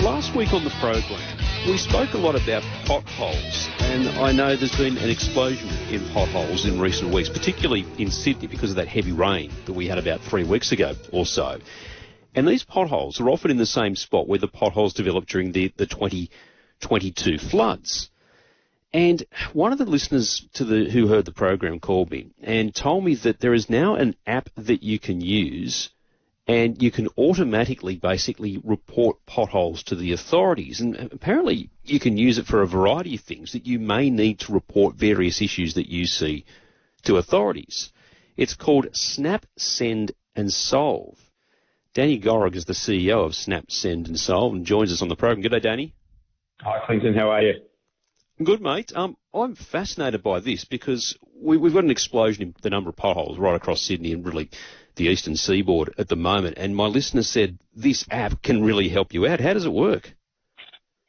Last week on the program, we spoke a lot about potholes, and I know there's been an explosion in potholes in recent weeks, particularly in Sydney because of that heavy rain that we had about 3 weeks ago or so. And these potholes are often in the same spot where the potholes developed during the 2022 floods. And one of the listeners who heard the program called me and told me that there is now an app that you can use, and you can automatically basically report potholes to the authorities. And apparently you can use it for a variety of things that you may need to report various issues that you see to authorities. It's called Snap, Send and Solve. Danny Gorrig is the CEO of Snap, Send and Solve and joins us on the program. Good day, Danny. Hi, Clinton. How are you? Good, mate. I'm fascinated by this because we've got an explosion in the number of potholes right across Sydney and really the eastern seaboard at the moment. And my listener said this app can really help you out. How does it work?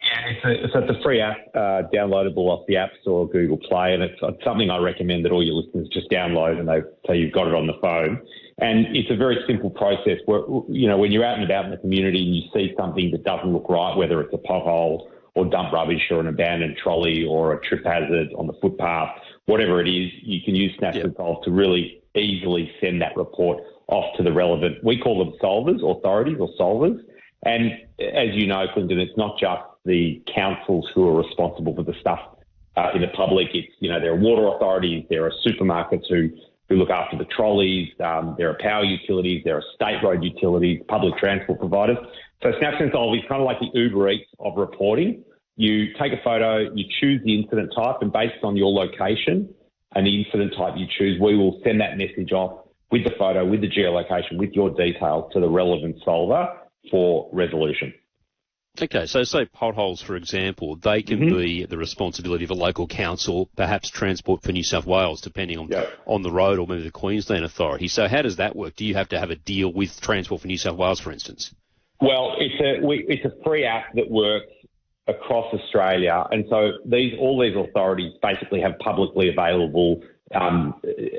Yeah, it's a free app, downloadable off the App Store or Google Play, and it's something I recommend that all your listeners just download so you've got it on the phone. And it's a very simple process where, when you're out and about in the community and you see something that doesn't look right, whether it's a pothole or dump rubbish or an abandoned trolley or a trip hazard on the footpath, whatever it is, you can use Snap and Solve to really easily send that report off to the relevant, we call them solvers, authorities or solvers. And as you know, Clinton, it's not just the councils who are responsible for the stuff in the public. It's, there are water authorities, there are supermarkets who look after the trolleys, there are power utilities, there are state road utilities, public transport providers. So Snap and Solve is kind of like the Uber Eats of reporting. You take a photo, you choose the incident type, and based on your location and the incident type you choose, we will send that message off with the photo, with the geolocation, with your details to the relevant solver for resolution. Okay, so say potholes, for example, they can be the responsibility of a local council, perhaps Transport for New South Wales, depending on the road, or maybe the Queensland Authority. So how does that work? Do you have to have a deal with Transport for New South Wales, for instance? Well, it's a free app that works across Australia, and so all these authorities basically have publicly available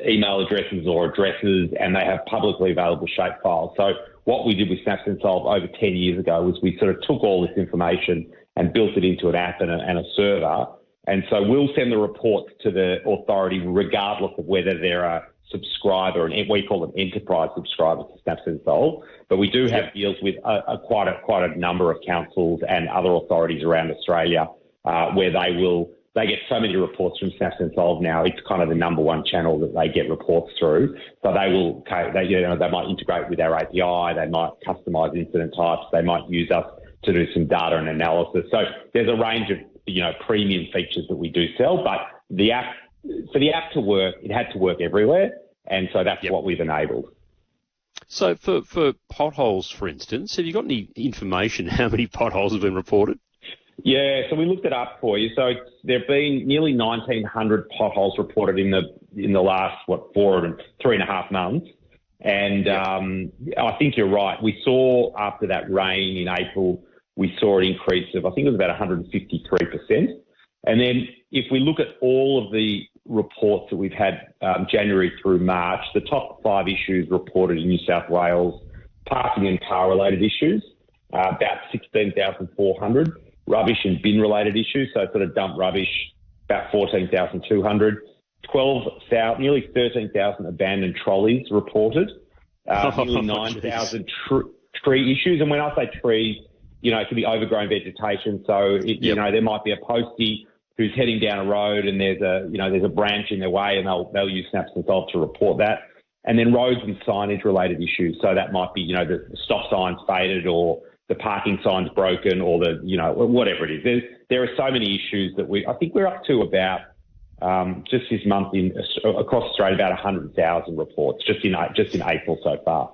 email addresses or addresses, and they have publicly available shapefiles. So what we did with Snap and Solve over 10 years ago was we sort of took all this information and built it into an app and a server. And so we'll send the reports to the authority regardless of whether they're a subscriber, and we call them enterprise subscribers to Snap and Solve. But we do have deals with quite a number of councils and other authorities around Australia where they get so many reports from Snap and Solve now. It's kind of the number one channel that they get reports through. So they might integrate with our API. They might customize incident types. They might use us to do some data and analysis. So there's a range of premium features that we do sell. But for the app to work, it had to work everywhere, and so that's what we've enabled. So for potholes, for instance, have you got any information how many potholes have been reported? Yeah, so we looked it up for you. So there have been nearly 1,900 potholes reported in the last, 3.5 months. And I think you're right. We saw after that rain in April, we saw an increase of, I think it was about 153%. And then if we look at all of the reports that we've had January through March, the top 5 issues reported in New South Wales, parking and car-related issues, about 16,400. Rubbish and bin-related issues, so sort of dump rubbish, about 14,200. Nearly 13,000 abandoned trolleys reported. Nearly 9,000 tree issues. And when I say trees, it could be overgrown vegetation. So, there might be a postie who's heading down a road and there's a branch in their way, and they'll use Snaps and Solve to report that. And then roads and signage-related issues. So that might be, the stop sign's faded or the parking sign's broken or whatever it is. There are so many issues that I think we're up to about, just this month across Australia, about 100,000 reports just in April so far.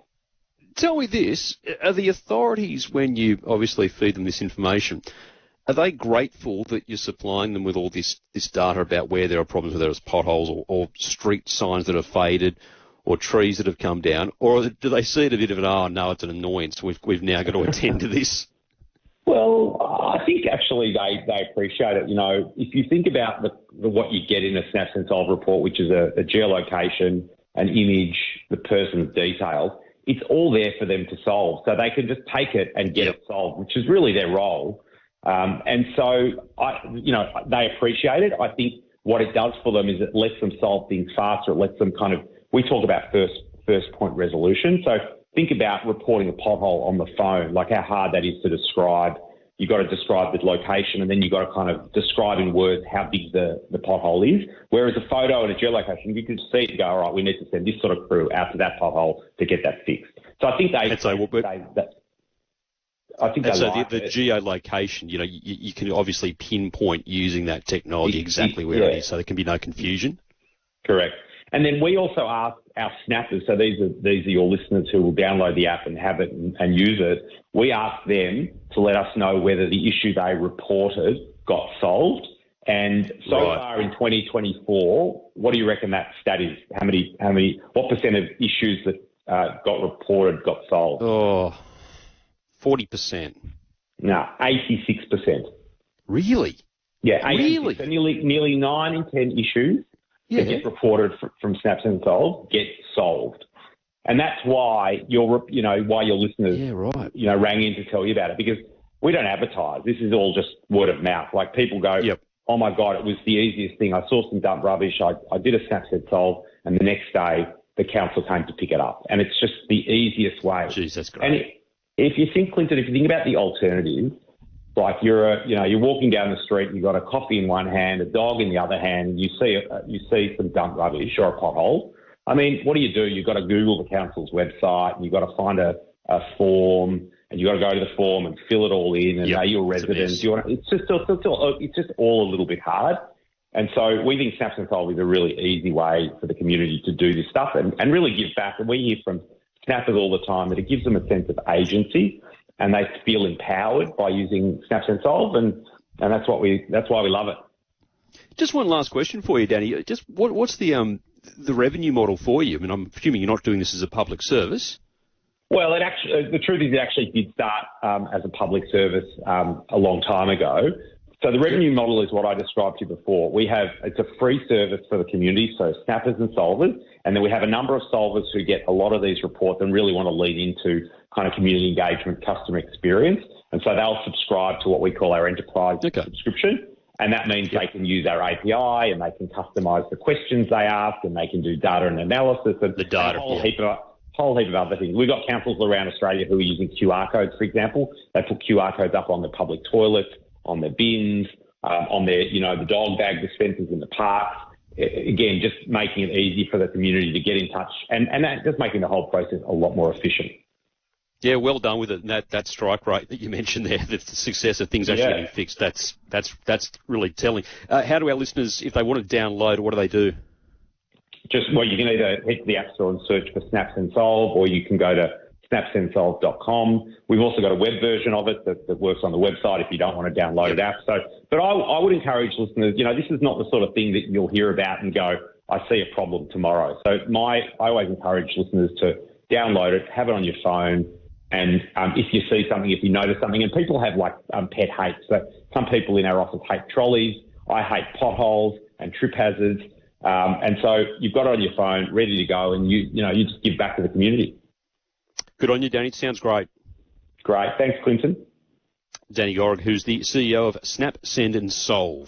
Tell me this, are the authorities, when you obviously feed them this information, are they grateful that you're supplying them with all this data about where there are problems, whether it's potholes or street signs that are faded or trees that have come down, or do they see it a bit of it's an annoyance, we've now got to attend to this? Well, I think actually they appreciate it. If you think about what you get in a Snap and Solve report, which is a geolocation, an image, the person's details, it's all there for them to solve. So they can just take it and get it solved, which is really their role. And so, they appreciate it. I think what it does for them is it lets them solve things faster. It lets them we talk about first point resolution. So think about reporting a pothole on the phone, like how hard that is to describe. You've got to describe the location, and then you've got to kind of describe in words how big the pothole is. Whereas a photo and a geolocation, you can see it and go, all right, we need to send this sort of crew out to that pothole to get that fixed. So I think the geolocation, you can obviously pinpoint using that technology exactly where it is, so there can be no confusion. Correct. And then we also ask our snappers, so these are your listeners who will download the app and have it and use it. We ask them to let us know whether the issue they reported got solved. And so far in 2024, what do you reckon that stat is? What percent of issues that got reported got solved? 40%. No, 86%. Really? Yeah, 86%. Really? So nearly 9 in 10 issues that get reported from Snaps and Solve get solved. And that's why your listeners, rang in to tell you about it, because we don't advertise. This is all just word of mouth. Like people go, oh my God, it was the easiest thing. I saw some dump rubbish. I did a Snaps and Solve, and the next day the council came to pick it up. And it's just the easiest way. Jeez, that's great. And if you think, Clinton, about the alternative, like you're walking down the street, you've got a coffee in one hand, a dog in the other hand, you see some dump rubbish or a pothole. I mean, what do? You've got to Google the council's website, and you've got to find a form, and you've got to go to the form and fill it all in, and are you a resident? It's just all a little bit hard. And so we think Snaps and Solve is a really easy way for the community to do this stuff and really give back. And we hear from snappers all the time that it gives them a sense of agency, and they feel empowered by using Snaps and Solve, and that's why we love it. Just one last question for you, Danny. Just what's the revenue model for you? I mean, I'm assuming you're not doing this as a public service. Well, the truth is it actually did start as a public service a long time ago. So the revenue model is what I described to you before. It's a free service for the community, so snappers and solvers, and then we have a number of solvers who get a lot of these reports and really want to lean into kind of community engagement, customer experience, and so they'll subscribe to what we call our enterprise subscription, and that means they can use our API and they can customise the questions they ask, and they can do data and analysis and a whole heap of other things. We've got councils around Australia who are using QR codes, for example. They put QR codes up on the public toilets, on their bins, on their, the dog bag dispensers in the parks. Again, just making it easy for the community to get in touch and that just making the whole process a lot more efficient. Yeah, well done with it. And that strike rate that you mentioned there, the success of things actually getting fixed, that's really telling. How do our listeners, if they want to download, what do they do? You can either head to the App Store and search for Snaps and Solve, or you can go to snapsandsolve.com. We've also got a web version of it that works on the website if you don't want to download it out. But I would encourage listeners, this is not the sort of thing that you'll hear about and go, I see a problem tomorrow. So I always encourage listeners to download it, have it on your phone, and if you see something, if you notice something, and people have pet hates. So some people in our office hate trolleys. I hate potholes and trip hazards. And so you've got it on your phone, ready to go, and you just give back to the community. Good on you, Danny. It sounds great. Great. Thanks, Clinton. Danny Gorrick, who's the CEO of Snap, Send and Solve.